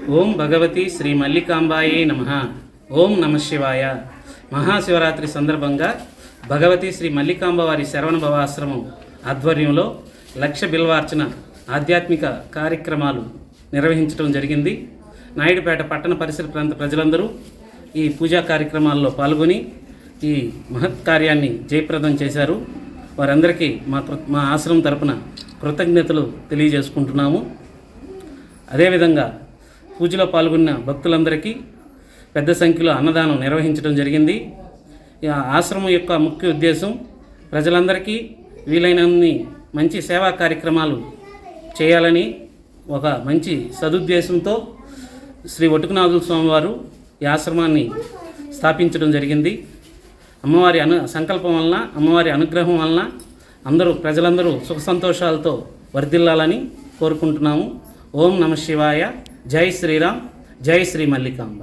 ఓం భగవతి శ్రీ మల్లికాంబాయే నమః. ఓం నమ శివాయ. మహాశివరాత్రి సందర్భంగా భగవతి శ్రీ మల్లికాంబ వారి శరవణ భవాశ్రమం ఆధ్వర్యంలో లక్ష బిల్వార్చన ఆధ్యాత్మిక కార్యక్రమాలు నిర్వహించడం జరిగింది. నాయుడుపేట పట్టణ పరిసర ప్రాంత ప్రజలందరూ ఈ పూజా కార్యక్రమాల్లో పాల్గొని ఈ మహత్ కార్యాన్ని జయప్రదం చేశారు. వారందరికీ మా ఆశ్రమం తరపున కృతజ్ఞతలు తెలియజేసుకుంటున్నాము. అదేవిధంగా పూజలో పాల్గొన్న భక్తులందరికీ పెద్ద సంఖ్యలో అన్నదానం నిర్వహించడం జరిగింది. ఈ ఆశ్రమం యొక్క ముఖ్య ఉద్దేశం ప్రజలందరికీ వీలైనన్ని మంచి సేవా కార్యక్రమాలు చేయాలని ఒక మంచి సదుద్దేశంతో శ్రీ ఒటుకునాథుల స్వామివారు ఈ ఆశ్రమాన్ని స్థాపించడం జరిగింది. అమ్మవారి సంకల్పం వలన, అమ్మవారి అనుగ్రహం వలన ప్రజలందరూ సుఖ సంతోషాలతో వర్ధిల్లాలని కోరుకుంటున్నాము. ఓం నమ శివాయ. జై శ్రీరామ్. జై శ్రీ మల్లికాంబ.